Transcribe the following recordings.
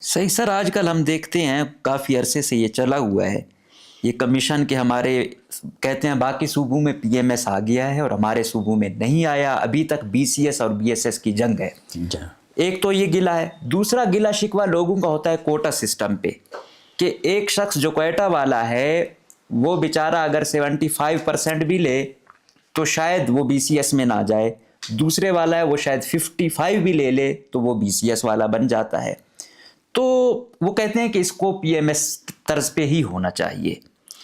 صحیح سر، آج کل ہم دیکھتے ہیں کافی عرصے سے یہ چلا ہوا ہے یہ کمیشن کہ ہمارے کہتے ہیں باقی صوبوں میں پی ایم ایس آ گیا ہے اور ہمارے صوبوں میں نہیں آیا. ابھی تک بی سی ایس اور بی ایس ایس کی جنگ ہے. جی ایک تو یہ گلا ہے. دوسرا گلا شکوہ لوگوں کا ہوتا ہے کوٹا سسٹم پہ کہ ایک شخص جو کوئٹہ والا ہے وہ بیچارہ اگر 75% بھی لے تو شاید وہ بی سی ایس میں نہ جائے. دوسرے والا ہے وہ شاید 55 بھی لے لے تو وہ بی سی ایس والا بن جاتا ہے. تو وہ کہتے ہیں کہ اس کو پی ایم ایس طرز پہ ہی ہونا چاہیے.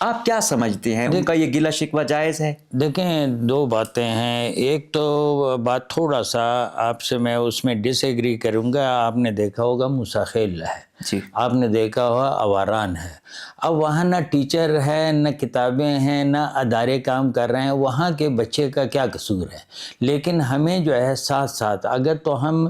آپ کیا سمجھتے ہیں؟ ان کا یہ گلہ شکوہ جائز ہے؟ دیکھیں، دو باتیں ہیں. ایک تو بات تھوڑا سا آپ سے میں اس میں ڈس ایگری کروں گا. آپ نے دیکھا ہوگا مساخیل ہے، جی آپ نے دیکھا ہوگا اواران ہے. اب وہاں نہ ٹیچر ہے، نہ کتابیں ہیں، نہ ادارے کام کر رہے ہیں. وہاں کے بچے کا کیا قصور ہے؟ لیکن ہمیں جو ہے ساتھ ساتھ اگر تو ہم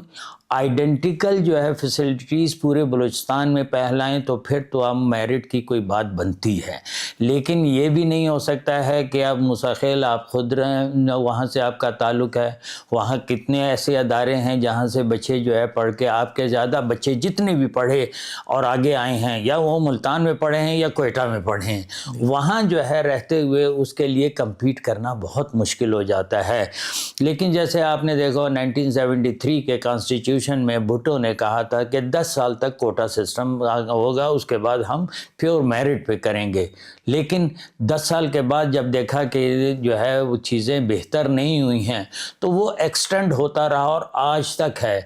آئیڈینٹیکل جو ہے فیسلٹیز پورے بلوچستان میں پھیلائیں تو پھر تو ہم میرٹ کی کوئی بات بنتی ہے. لیکن یہ بھی نہیں ہو سکتا ہے کہ اب مساخیل آپ خود وہاں سے آپ کا تعلق ہے. وہاں کتنے ایسے ادارے ہیں جہاں سے بچے جو ہے پڑھ کے، آپ کے زیادہ بچے جتنے بھی پڑھے اور آگے آئے ہیں، یا وہ ملتان میں پڑھے ہیں یا کوئٹہ میں پڑھے ہیں، وہاں جو ہے رہتے ہوئے اس کے لیے کمپیٹ کرنا بہت مشکل ہو جاتا ہے. لیکن جیسے آپ نے دیکھا 1973 کے کانسٹیٹیوشن میں بھٹو نے کہا تھا کہ 10 سال تک کوٹا سسٹم ہوگا، اس کے بعد ہم پیور میرٹ پہ کریں گے. لیکن 10 سال کے بعد جب دیکھا کہ جو ہے وہ چیزیں بہتر نہیں ہوئی ہیں تو وہ ایکسٹینڈ ہوتا رہا اور آج تک ہے.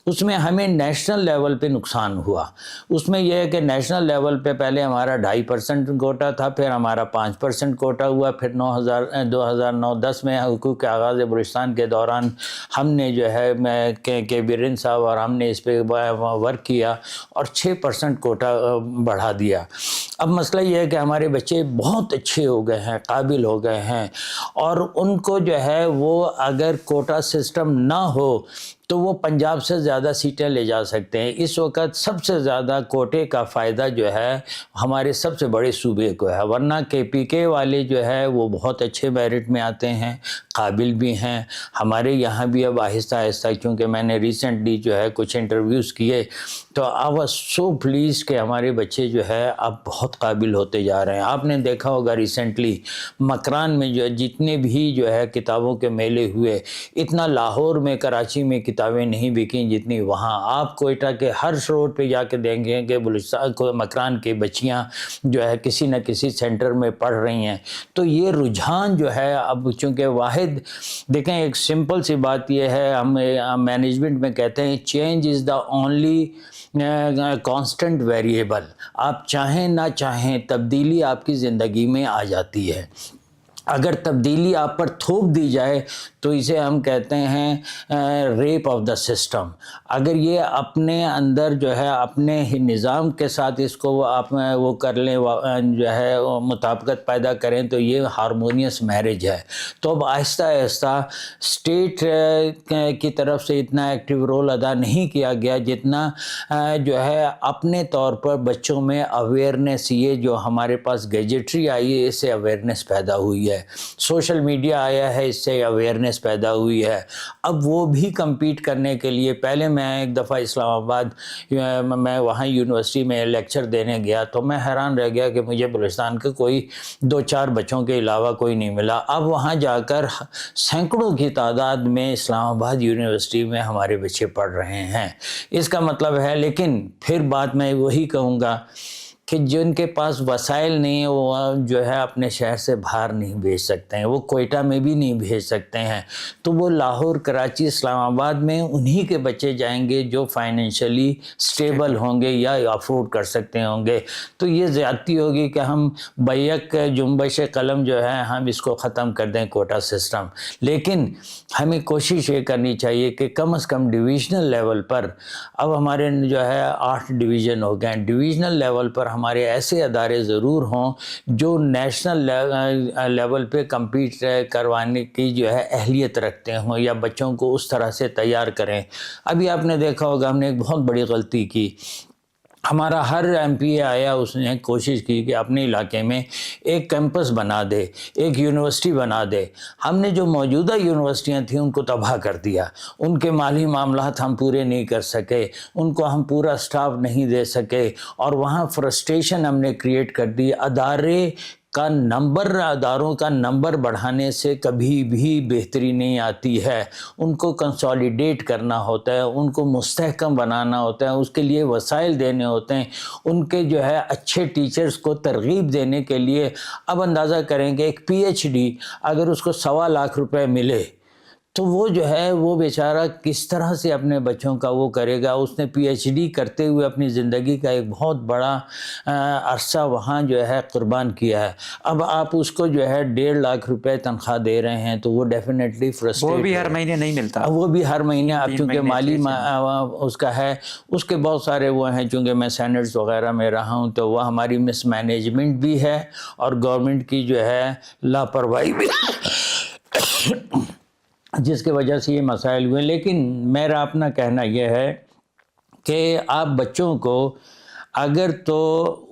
اس میں ہمیں نیشنل لیول پہ نقصان ہوا. اس میں یہ ہے کہ نیشنل لیول پہ پہلے ہمارا 2.5% کوٹا تھا، پھر ہمارا 5% کوٹا ہوا. پھر 2009-10 میں حقوق آغاز بلوچستان کے دوران ہم نے جو ہے کے برن صاحب اور ہم نے اس پہ ورک کیا اور 6% کوٹا بڑھا دیا. اب مسئلہ یہ ہے کہ ہمارے بچے بہت اچھے ہو گئے ہیں، قابل ہو گئے ہیں، اور ان کو جو ہے وہ اگر کوٹا سسٹم نہ ہو تو وہ پنجاب سے زیادہ سیٹیں لے جا سکتے ہیں. اس وقت سب سے زیادہ کوٹے کا فائدہ جو ہے ہمارے سب سے بڑے صوبے کو ہے. ورنہ کے پی کے والے جو ہے وہ بہت اچھے میرٹ میں آتے ہیں، قابل بھی ہیں. ہمارے یہاں بھی اب آہستہ آہستہ، کیونکہ میں نے ریسنٹلی جو ہے کچھ انٹرویوز کیے تو آئی واز سو پلیز کہ ہمارے بچے جو ہے اب بہت قابل ہوتے جا رہے ہیں. آپ نے دیکھا ہوگا ریسنٹلی مکران میں جو جتنے بھی جو ہے کتابوں کے میلے ہوئے، اتنا لاہور میں، کراچی میں کتابیں نہیں بکیں جتنی وہاں. آپ کوئٹہ کے ہر روڈ پہ جا کے دیکھیں کہ بلوچستان کو مکران کی بچیاں جو ہے کسی نہ کسی سینٹر میں پڑھ رہی ہیں. تو یہ رجحان جو ہے اب، چونکہ واحد دیکھیں ایک سمپل سی بات یہ ہے، ہم مینجمنٹ میں کہتے ہیں change is the only constant variable. آپ چاہیں نہ چاہیں تبدیلی آپ کی زندگی میں آ جاتی ہے. اگر تبدیلی آپ پر تھوپ دی جائے تو اسے ہم کہتے ہیں ریپ آف دا سسٹم. اگر یہ اپنے اندر جو ہے اپنے ہی نظام کے ساتھ اس کو آپ وہ کر لیں، جو ہے مطابقت پیدا کریں تو یہ ہارمونیس میرج ہے. تو اب آہستہ آہستہ اسٹیٹ کی طرف سے اتنا ایکٹیو رول ادا نہیں کیا گیا جتنا جو ہے اپنے طور پر بچوں میں اویئرنیس، یہ جو ہمارے پاس گیجٹری آئی ہے اس سے اویئرنیس پیدا ہوئی ہے، سوشل میڈیا آیا ہے اس سے اویئرنیس پیدا ہوئی ہے. اب وہ بھی کمپیٹ کرنے کے لیے، پہلے میں ایک دفعہ اسلام آباد میں وہاں یونیورسٹی میں لیکچر دینے گیا تو میں حیران رہ گیا کہ مجھے بلوچستان کے کوئی 2-4 بچوں کے علاوہ کوئی نہیں ملا. اب وہاں جا کر سینکڑوں کی تعداد میں اسلام آباد یونیورسٹی میں ہمارے بچے پڑھ رہے ہیں. اس کا مطلب ہے، لیکن پھر بات میں وہی کہوں گا کہ جن کے پاس وسائل نہیں ہیں وہ جو ہے اپنے شہر سے باہر نہیں بھیج سکتے ہیں، وہ کوئٹہ میں بھی نہیں بھیج سکتے ہیں. تو وہ لاہور، کراچی، اسلام آباد میں انہی کے بچے جائیں گے جو فائنینشلی سٹیبل ہوں گے یا افورڈ کر سکتے ہوں گے. تو یہ زیادتی ہوگی کہ ہم بیک جنبش قلم جو ہے ہم اس کو ختم کر دیں کوٹا سسٹم. لیکن ہمیں کوشش یہ کرنی چاہیے کہ کم از کم ڈویژنل لیول پر، اب ہمارے جو ہے 8 ڈویژن ہو گئے، ڈویژنل لیول پر ہمارے ایسے ادارے ضرور ہوں جو نیشنل لیول پہ کمپیٹ کروانے کی جو ہے اہلیت رکھتے ہوں یا بچوں کو اس طرح سے تیار کریں. ابھی آپ نے دیکھا ہوگا ہم نے ایک بہت بڑی غلطی کی ہمارا ہر ایم پی اے آیا, اس نے کوشش کی کہ اپنے علاقے میں ایک کیمپس بنا دے, ایک یونیورسٹی بنا دے. ہم نے جو موجودہ یونیورسٹیاں تھیں ان کو تباہ کر دیا, ان کے مالی معاملات ہم پورے نہیں کر سکے, ان کو ہم پورا سٹاف نہیں دے سکے, اور وہاں فرسٹریشن ہم نے کریٹ کر دی. اداروں کا نمبر بڑھانے سے کبھی بھی بہتری نہیں آتی ہے. ان کو کنسالیڈیٹ کرنا ہوتا ہے, ان کو مستحکم بنانا ہوتا ہے, اس کے لیے وسائل دینے ہوتے ہیں, ان کے جو ہے اچھے ٹیچرز کو ترغیب دینے کے لیے. اب اندازہ کریں کہ ایک پی ایچ ڈی اگر اس کو 2.25 لاکھ روپے ملے تو وہ جو ہے وہ بیچارہ کس طرح سے اپنے بچوں کا وہ کرے گا. اس نے پی ایچ ڈی کرتے ہوئے اپنی زندگی کا ایک بہت بڑا عرصہ وہاں جو ہے قربان کیا ہے. اب آپ اس کو جو ہے 1.5 لاکھ روپے تنخواہ دے رہے ہیں تو وہ ڈیفینیٹلی فرسٹریٹ, وہ بھی ہر مہینے نہیں ملتا, وہ بھی ہر مہینے. اب چونکہ مالی اس کا ہے, اس کے بہت سارے وہ ہیں, چونکہ میں سینٹس وغیرہ میں رہا ہوں تو وہ ہماری مس مینجمنٹ بھی ہے اور گورنمنٹ کی جو ہے لاپرواہی بھی جس کی وجہ سے یہ مسائل ہوئے. لیکن میرا اپنا کہنا یہ ہے کہ آپ بچوں کو اگر تو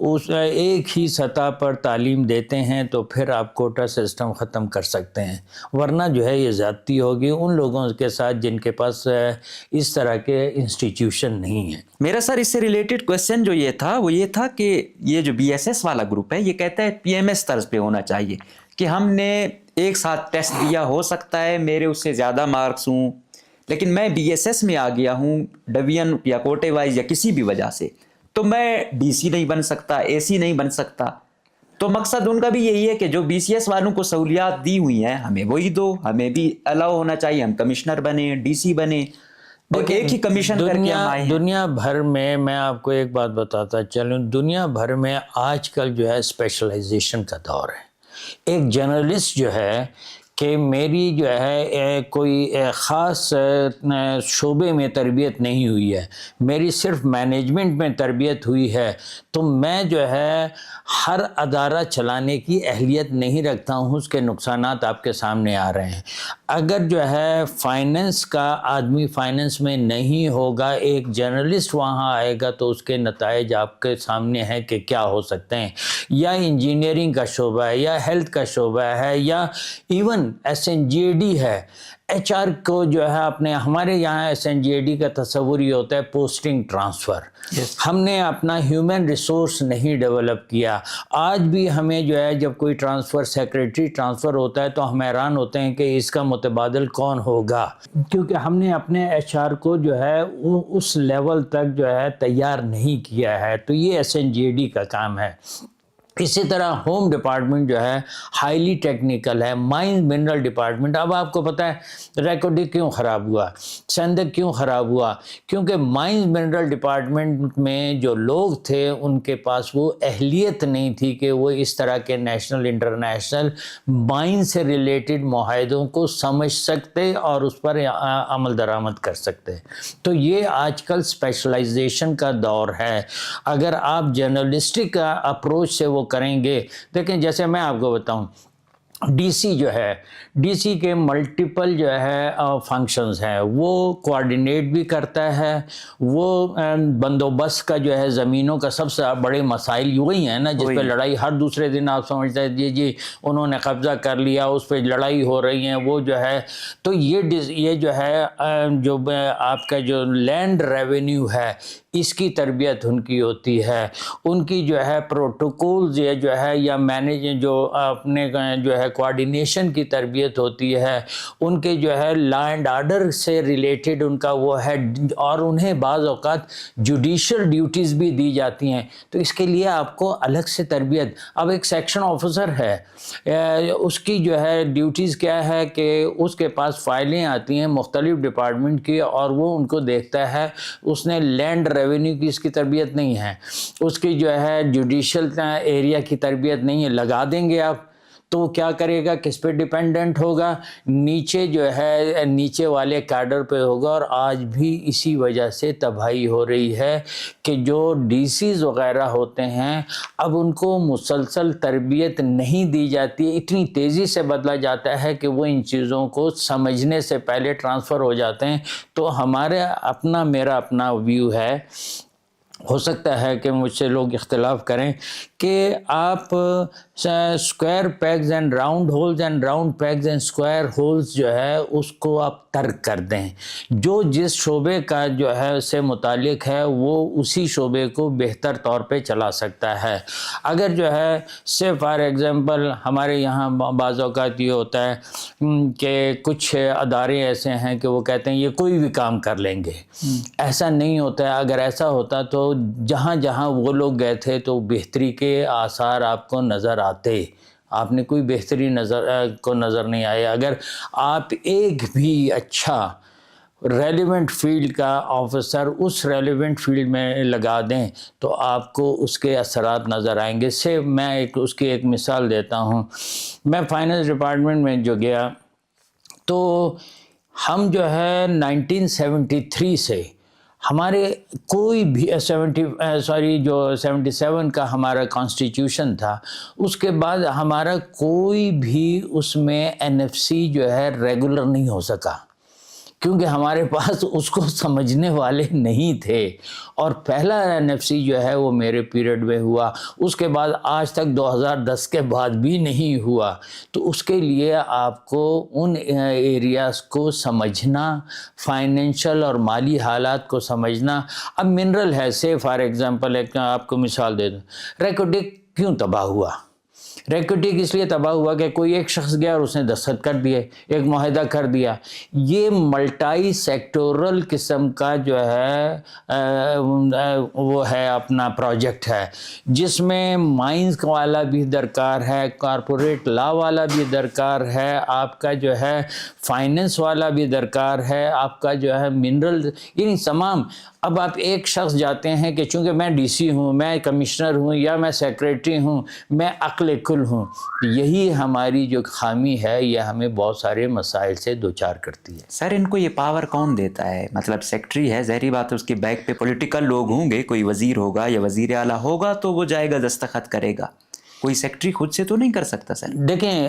اس ایک ہی سطح پر تعلیم دیتے ہیں تو پھر آپ کوٹا سسٹم ختم کر سکتے ہیں, ورنہ جو ہے یہ زیادتی ہوگی ان لوگوں کے ساتھ جن کے پاس اس طرح کے انسٹیٹیوشن نہیں ہیں. میرا سر اس سے ریلیٹڈ کویسچن جو یہ تھا کہ یہ جو بی ایس ایس والا گروپ ہے یہ کہتا ہے پی ایم ایس طرز پہ ہونا چاہیے کہ ہم نے ایک ساتھ ٹیسٹ دیا, ہو سکتا ہے میرے اس سے زیادہ مارکس ہوں, لیکن میں بی ایس ایس میں آ گیا ہوں ڈویژن یا کوٹے وائز یا کسی بھی وجہ سے, تو میں ڈی سی نہیں بن سکتا, اے سی نہیں بن سکتا. تو مقصد ان کا بھی یہی ہے کہ جو بی سی ایس والوں کو سہولیات دی ہوئی ہیں ہمیں وہی دو, ہمیں بھی الاؤ ہونا چاہیے, ہم کمشنر بنے, ڈی سی بنے, ایک ہی کمیشن کر کے ہم آئے ہیں. دنیا بھر میں آپ کو ایک بات بتاتا چلوں, دنیا بھر میں آج کل جو ہے اسپیشلائزیشن کا دور ہے. ایک جرنلسٹ جو ہے کہ میری جو ہے کوئی خاص شعبے میں تربیت نہیں ہوئی ہے, میری صرف مینجمنٹ میں تربیت ہوئی ہے, تو میں جو ہے ہر ادارہ چلانے کی اہلیت نہیں رکھتا ہوں. اس کے نقصانات آپ کے سامنے آ رہے ہیں. اگر جو ہے فائننس کا آدمی فائننس میں نہیں ہوگا, ایک جرنلسٹ وہاں آئے گا تو اس کے نتائج آپ کے سامنے ہیں کہ کیا ہو سکتے ہیں. یا انجینئرنگ کا شعبہ ہے, یا ہیلتھ کا شعبہ ہے, یا ایون ایس این جی اے ڈی ہے. ایچ آر کو جو ہے اپنے ہمارے یہاں ایس این جی اے ڈی کا تصور یہ ہوتا ہے پوسٹنگ ٹرانسفر. ہم نے اپنا ہیومن ریسورس نہیں ڈیولپ کیا. آج بھی ہمیں جو ہے جب کوئی ٹرانسفر سیکریٹری ٹرانسفر ہوتا ہے تو ہم حیران ہوتے ہیں کہ اس کا متبادل کون ہوگا, کیونکہ ہم نے اپنے ایچ آر کو جو ہے اس لیول تک جو ہے تیار نہیں کیا ہے. تو یہ ایس این جی اے ڈی کا کام ہے. اسی طرح ہوم ڈپارٹمنٹ جو ہے ہائیلی ٹیکنیکل ہے. مائنز منرل ڈپارٹمنٹ, اب آپ کو پتہ ہے ریکارڈ کیوں خراب ہوا, سندھ کیوں خراب ہوا, کیونکہ مائنز منرل ڈپارٹمنٹ میں جو لوگ تھے ان کے پاس وہ اہلیت نہیں تھی کہ وہ اس طرح کے نیشنل انٹرنیشنل مائن سے ریلیٹڈ معاہدوں کو سمجھ سکتے اور اس پر عمل درآمد کر سکتے. تو یہ آج کل اسپیشلائزیشن کا دور ہے. اگر آپ جرنلسٹک اپروچ سے وہ کریں گے, دیکھیں جیسے میں آپ کو بتاؤں, ڈی سی جو ہے, ڈی سی کے ملٹیپل جو ہے فنکشنز ہیں, وہ کوارڈینیٹ بھی کرتا ہے, وہ بندوبست کا جو ہے زمینوں کا سب سے بڑے مسائل وہی ہیں نا جس پہ لڑائی ہر دوسرے دن آپ سمجھتے ہیں جی انہوں نے قبضہ کر لیا, اس پہ لڑائی ہو رہی ہیں, وہ جو ہے. تو یہ جو ہے جو آپ کا جو لینڈ ریونیو ہے اس کی تربیت ان کی ہوتی ہے. ان کی جو ہے پروٹوکولز یہ جو ہے یا مینیج جو اپنے جو ہے کوارڈینیشن کی تربیت ہوتی ہے. ان کے جو ہے لا اینڈ آرڈر سے ریلیٹڈ ان کا وہ ہے, اور انہیں بعض اوقات جوڈیشل ڈیوٹیز بھی دی جاتی ہیں. تو اس کے لیے آپ کو الگ سے تربیت. اب ایک سیکشن آفیسر ہے, اس کی جو ہے ڈیوٹیز کیا ہے کہ اس کے پاس فائلیں آتی ہیں مختلف ڈپارٹمنٹ کی اور وہ ان کو دیکھتا ہے. اس نے لینڈ ریونیو کی اس کی تربیت نہیں ہے, اس کی جو ہے جوڈیشل ایریا کی تربیت نہیں ہے. لگا دیں گے آپ تو وہ کیا کرے گا, کس پہ ڈیپینڈنٹ ہوگا, نیچے جو ہے نیچے والے کیڈر پہ ہوگا. اور آج بھی اسی وجہ سے تباہی ہو رہی ہے کہ جو ڈی سیز وغیرہ ہوتے ہیں اب ان کو مسلسل تربیت نہیں دی جاتی, اتنی تیزی سے بدلا جاتا ہے کہ وہ ان چیزوں کو سمجھنے سے پہلے ٹرانسفر ہو جاتے ہیں. تو میرا اپنا ویو ہے ہو سکتا ہے کہ مجھ سے لوگ اختلاف کریں کہ آپ square pegs and round holes and round pegs and square holes جو ہے اس کو آپ ترک کر دیں. جو جس شعبے کا جو ہے اس سے متعلق ہے وہ اسی شعبے کو بہتر طور پہ چلا سکتا ہے. اگر جو ہے سے فار ایگزامپل ہمارے یہاں بعض اوقات یہ ہوتا ہے کہ کچھ ادارے ایسے ہیں کہ وہ کہتے ہیں یہ کوئی بھی کام کر لیں گے. ایسا نہیں ہوتا ہے. اگر ایسا ہوتا تو جہاں جہاں وہ لوگ گئے تھے تو بہتری کے آثار آپ کو نظر آتے. آپ نے کوئی بہتری نظر نہیں آئے. اگر آپ ایک بھی اچھا ریلیونٹ فیلڈ کا آفیسر اس ریلیونٹ فیلڈ میں لگا دیں تو آپ کو اس کے اثرات نظر آئیں گے. سے میں اس کی ایک مثال دیتا ہوں. میں فائنانس ڈپارٹمنٹ میں جو گیا تو ہم جو ہے 1973 سے ہمارے کوئی بھی 77 کا ہمارا کانسٹیٹیوشن تھا. اس کے بعد ہمارا کوئی بھی اس میں NFC جو ہے ریگولر نہیں ہو سکا کیونکہ ہمارے پاس اس کو سمجھنے والے نہیں تھے. اور پہلا NFC جو ہے وہ میرے پیریڈ میں ہوا. اس کے بعد آج تک 2010 کے بعد بھی نہیں ہوا. تو اس کے لیے آپ کو ان ایریاز کو سمجھنا، فائنینشل اور مالی حالات کو سمجھنا. اب منرل ہے، سے فار ایگزامپل ایک آپ کو مثال دے دوں. ریکوڈک کیوں تباہ ہوا؟ ریکوٹیک اس لیے تباہ ہوا کہ کوئی ایک شخص گیا اور اس نے دستخط کر دیے، ایک معاہدہ کر دیا. یہ ملٹائی سیکٹورل قسم کا جو ہے وہ ہے اپنا پروجیکٹ ہے جس میں مائنز والا بھی درکار ہے، کارپوریٹ لا والا بھی درکار ہے، آپ کا جو ہے فائننس والا بھی درکار ہے، آپ کا جو ہے منرل، یعنی تمام. اب آپ ایک شخص جاتے ہیں کہ چونکہ میں DC ہوں، میں کمشنر ہوں یا میں سیکریٹری ہوں، میں عقل کل ہوں. یہی ہماری جو خامی ہے یہ ہمیں بہت سارے مسائل سے دوچار کرتی ہے. سر ان کو یہ پاور کون دیتا ہے؟ مطلب سیکٹری ہے، ظاہری بات ہے اس کے بیک پہ پولیٹیکل لوگ ہوں گے، کوئی وزیر ہوگا یا وزیر اعلیٰ ہوگا تو وہ جائے گا دستخط کرے گا. کوئی سیکٹری خود سے تو نہیں کر سکتا سر؟ دیکھیں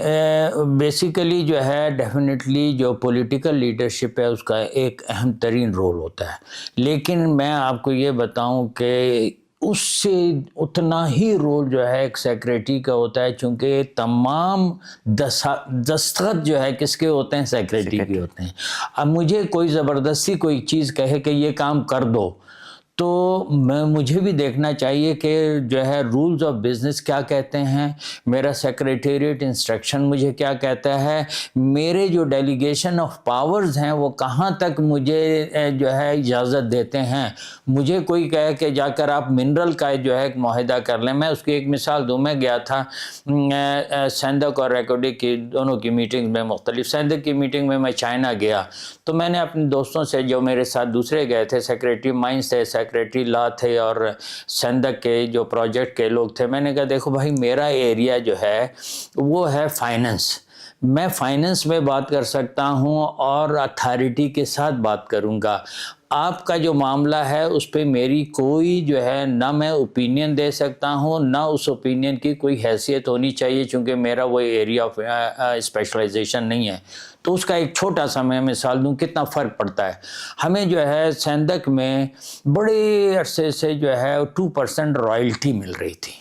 بیسیکلی جو ہے ڈیفینیٹلی جو پولیٹیکل لیڈرشپ ہے اس کا ایک اہم ترین رول ہوتا ہے. لیکن میں آپ کو یہ بتاؤں کہ اس سے اتنا ہی رول جو ہے ایک سیکریٹری کا ہوتا ہے، چونکہ تمام دستخط جو ہے کس کے ہوتے ہیں؟ سیکریٹری کے ہوتے ہیں. اب مجھے کوئی زبردستی کوئی چیز کہے کہ یہ کام کر دو تو مجھے بھی دیکھنا چاہیے کہ جو ہے رولز آف بزنس کیا کہتے ہیں، میرا سیکریٹریٹ انسٹرکشن مجھے کیا کہتا ہے، میرے جو ڈیلیگیشن آف پاورز ہیں وہ کہاں تک مجھے جو ہے اجازت دیتے ہیں. مجھے کوئی کہے کہ جا کر آپ منرل کا جو ہے ایک معاہدہ کر لیں. میں اس کی ایک مثال دوں. میں گیا تھا سیندک اور ریکوڈک کی دونوں کی میٹنگ میں، مختلف سیندک کی میٹنگ میں میں چائنا گیا تو میں نے اپنے دوستوں سے جو میرے ساتھ دوسرے گئے تھے، سیکریٹری مائنس تھے، سیکریٹری لا تھے اور سیندک کے جو پروجیکٹ کے لوگ تھے، میں نے کہا دیکھو بھائی میرا ایریا جو ہے وہ ہے فائننس. میں فائننس میں بات کر سکتا ہوں اور اتھارٹی کے ساتھ بات کروں گا. آپ کا جو معاملہ ہے اس پہ میری کوئی جو ہے نہ میں اوپینین دے سکتا ہوں نہ اس اوپینین کی کوئی حیثیت ہونی چاہیے، چونکہ میرا وہ ایریا آف اسپیشلائزیشن نہیں ہے. تو اس کا ایک چھوٹا سا میں مثال دوں کتنا فرق پڑتا ہے. ہمیں جو ہے سیندک میں بڑے عرصے سے جو ہے 2% رائلٹی مل رہی تھی.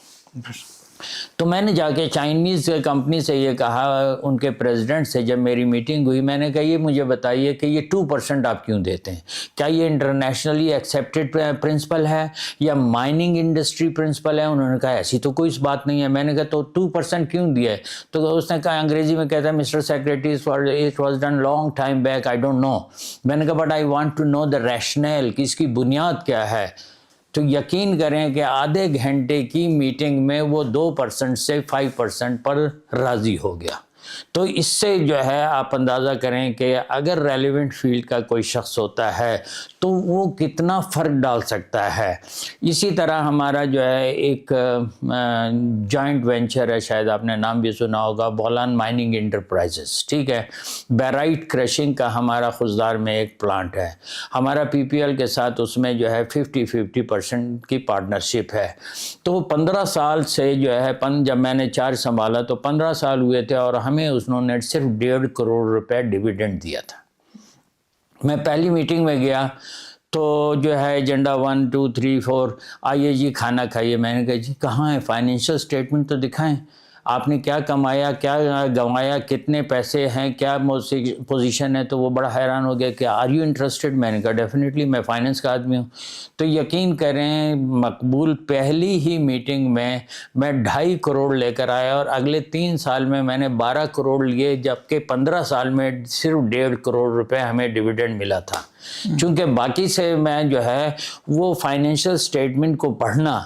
تو میں نے جا کے چائنیز کمپنی سے یہ کہا، ان کے پریزیڈنٹ سے جب میری میٹنگ ہوئی، میں نے کہا یہ مجھے بتائیے کہ یہ 2% آپ کیوں دیتے ہیں؟ کیا یہ انٹرنیشنلی ایکسیپٹڈ پرنسپل ہے یا مائننگ انڈسٹری پرنسپل ہے؟ انہوں نے کہا ایسی تو کوئی بات نہیں ہے. میں نے کہا تو 2% کیوں دیا ہے؟ تو اس نے کہا انگریزی میں کہتا ہے Mr secretary it was done long time back, I don't know. میں نے کہا but I want to know the rational, کہ اس کی بنیاد کیا ہے. تو یقین کریں کہ آدھے گھنٹے کی میٹنگ میں وہ 2% سے 5% پر راضی ہو گیا. تو اس سے جو ہے آپ اندازہ کریں کہ اگر ریلیونٹ فیلڈ کا کوئی شخص ہوتا ہے تو وہ کتنا فرق ڈال سکتا ہے. اسی طرح ہمارا جو ہے ایک جوائنٹ وینچر ہے، شاید آپ نے نام بھی سنا ہوگا، بولان مائننگ انٹرپرائزز. ٹھیک ہے، بیرائٹ کریشنگ کا ہمارا خضدار میں ایک پلانٹ ہے. ہمارا PPL کے ساتھ اس میں جو ہے 50% کی پارٹنرشپ ہے. تو 15 سال سے جو ہے جب میں نے چارج سنبھالا تو 15 سال ہوئے تھے اور ہمیں انہوں نے صرف 1.5 کروڑ روپے ڈیویڈنڈ دیا تھا. میں پہلی میٹنگ میں گیا تو جو ہے ایجنڈا 1 2 3 4 آئیے جی کھانا کھائیے. میں نے کہا جی کہاں ہے فائنینشیل اسٹیٹمنٹ تو دکھائیں, آپ نے کیا کمایا, کیا گنوایا, کتنے پیسے ہیں, کیا پوزیشن ہے. تو وہ بڑا حیران ہو گیا کہ آر یو انٹرسٹڈ. میں نے کہا ڈیفینیٹلی, میں فائنینس کا آدمی ہوں. تو یقین کریں مقبول پہلی ہی میٹنگ میں 2.5 کروڑ لے کر آیا, اور اگلے 3 سال میں نے 12 کروڑ لیے, جبکہ 15 سال میں صرف 1.5 کروڑ روپے ہمیں ڈیویڈنڈ ملا تھا. چونکہ باقی سے میں جو ہے وہ فائنینشیل اسٹیٹمنٹ کو پڑھنا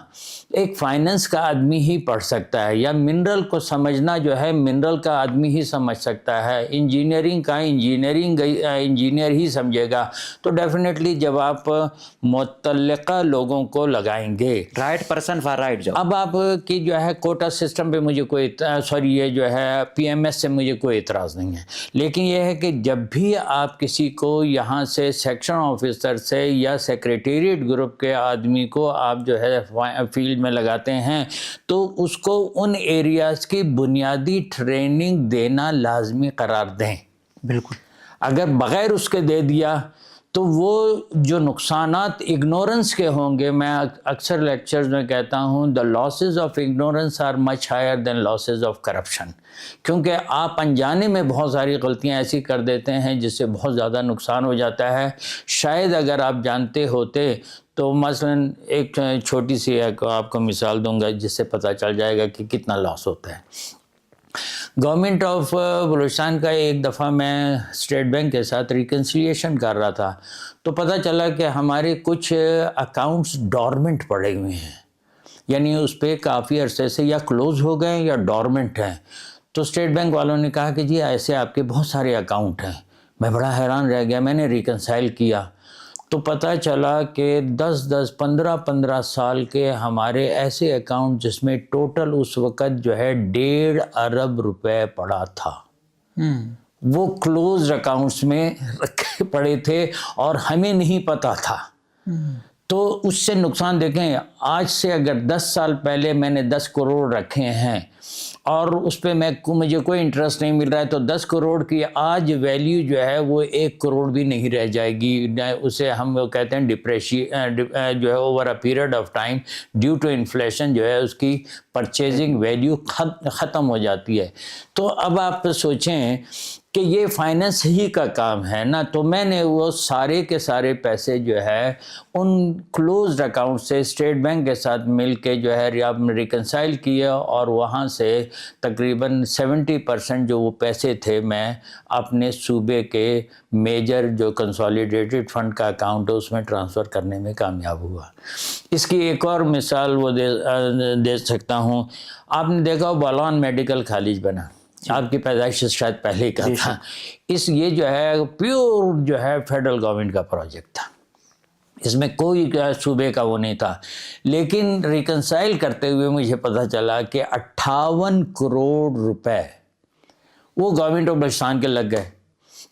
ایک فائنینس کا آدمی ہی پڑھ سکتا ہے, یا منرل کو سمجھنا جو ہے منرل کا آدمی ہی سمجھ سکتا ہے, انجینئرنگ کا انجینئر ہی سمجھے گا. تو ڈیفینیٹلی جب آپ متعلقہ لوگوں کو لگائیں گے, right person for right job. اب آپ کی جو ہے کوٹا سسٹم پہ مجھے کوئی یہ جو ہے پی ایم ایس سے مجھے کوئی اعتراض نہیں ہے, لیکن یہ ہے کہ جب بھی آپ کسی کو یہاں سے سیکشن آفیسر سے یا سیکریٹریٹ گروپ کے آدمی کو آپ جو ہے فیلڈ میں لگاتے ہیں, تو اس کو ان ایریاز کی بنیادی ٹریننگ دینا لازمی قرار دیں. بالکل. اگر بغیر اس کے دے دیا تو وہ جو نقصانات اگنورنس کے ہوں گے, میں اکثر لیکچرز میں کہتا ہوں the losses of ignorance are much higher than losses of corruption. کیونکہ آپ انجانے میں بہت ساری غلطیاں ایسی کر دیتے ہیں جس سے بہت زیادہ نقصان ہو جاتا ہے. شاید اگر آپ جانتے ہوتے تو مثلا ایک چھوٹی سی آپ کو مثال دوں گا جس سے پتہ چل جائے گا کہ کتنا لاس ہوتا ہے. گورنمنٹ آف بلوچستان کا ایک دفعہ میں اسٹیٹ بینک کے ساتھ ریکنسیلیشن کر رہا تھا, تو پتہ چلا کہ ہمارے کچھ اکاؤنٹس ڈورمنٹ پڑے ہوئے ہیں, یعنی اس پہ کافی عرصے سے یا کلوز ہو گئے یا ڈورمنٹ ہیں. تو اسٹیٹ بینک والوں نے کہا کہ جی ایسے آپ کے بہت سارے اکاؤنٹ ہیں. میں بڑا حیران رہ گیا, میں نے ریکنسائل کیا تو پتہ چلا کہ 15 سال کے ہمارے ایسے اکاؤنٹ جس میں ٹوٹل اس وقت جو ہے 1.5 ارب روپے پڑا تھا, وہ کلوز اکاؤنٹس میں رکھے پڑے تھے اور ہمیں نہیں پتا تھا. تو اس سے نقصان دیکھیں, آج سے اگر 10 سال پہلے میں نے 10 کروڑ رکھے ہیں اور اس پہ مجھے کوئی انٹرسٹ نہیں مل رہا ہے, تو 10 کروڑ کی آج ویلیو جو ہے وہ 1 کروڑ بھی نہیں رہ جائے گی. اسے ہم کہتے ہیں جو ہے over a period of time due to inflation جو ہے اس کی پرچیزنگ ویلیو ختم ہو جاتی ہے. تو اب آپ سوچیں کہ یہ فائنینس ہی کا کام ہے نا. تو میں نے وہ سارے کے سارے پیسے جو ہے ان کلوزڈ اکاؤنٹ سے اسٹیٹ بینک کے ساتھ مل کے جو ہے ریکنسائل کیا, اور وہاں سے تقریباً 70% جو وہ پیسے تھے میں اپنے صوبے کے میجر جو کنسالیڈیٹڈ فنڈ کا اکاؤنٹ ہے اس میں ٹرانسفر کرنے میں کامیاب ہوا. اس کی ایک اور مثال وہ دے سکتا ہوں. آپ نے دیکھا وہ بالان میڈیکل کالج بنا, آپ کی پیدائش شاید پہلے کا تھا. یہ جو ہے پیور جو ہے فیڈرل گورنمنٹ کا پروجیکٹ تھا, اس میں کوئی صوبے کا وہ نہیں تھا. لیکن ریکنسائل کرتے ہوئے مجھے پتہ چلا کہ 58 کروڑ روپے وہ گورنمنٹ آف بلوچستان کے لگ گئے.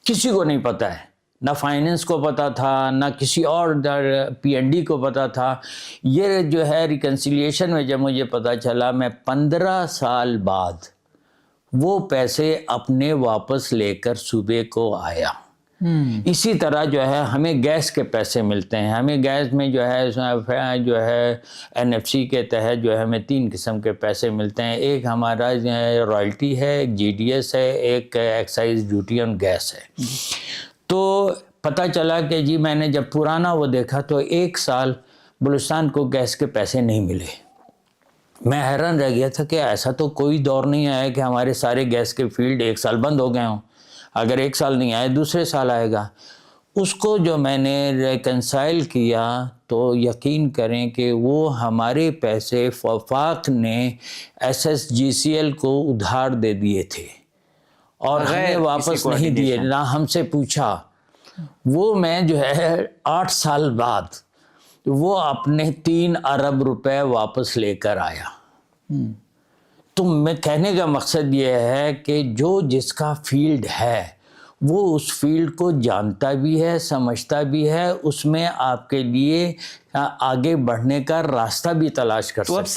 کسی کو نہیں پتہ ہے, نہ فائنینس کو پتہ تھا, نہ کسی اور پی این ڈی کو پتہ تھا. یہ جو ہے ریکنسیلیشن میں جب مجھے پتہ چلا, میں 15 سال بعد وہ پیسے اپنے واپس لے کر صوبے کو آیا. اسی طرح جو ہے ہمیں گیس کے پیسے ملتے ہیں. ہمیں گیس میں جو ہے این ایف سی کے تحت جو ہے ہمیں 3 قسم کے پیسے ملتے ہیں. ایک ہمارا رائلٹی ہے, ایک جی ڈی ایس ہے, ایک ایکسائز ڈیوٹی آن گیس ہے. تو پتہ چلا کہ جی میں نے جب پرانا وہ دیکھا تو 1 سال بلوچستان کو گیس کے پیسے نہیں ملے. میں حیران رہ گیا تھا کہ ایسا تو کوئی دور نہیں آیا کہ ہمارے سارے گیس کے فیلڈ 1 سال بند ہو گئے ہوں. اگر 1 سال نہیں آئے دوسرے سال آئے گا. اس کو جو میں نے ریکنسائل کیا تو یقین کریں کہ وہ ہمارے پیسے وفاق نے S S G C L کو ادھار دے دیے تھے اور ہمیں واپس نہیں دیے, نہ ہم سے پوچھا. وہ میں جو ہے 8 سال بعد وہ اپنے 3 ارب روپے واپس لے کر آیا. تو میں کہنے کا مقصد یہ ہے کہ جو جس کا فیلڈ ہے وہ اس فیلڈ کو جانتا بھی ہے, سمجھتا بھی ہے, اس میں آپ کے لیے آگے بڑھنے کا راستہ بھی تلاش کر سکتا ہے.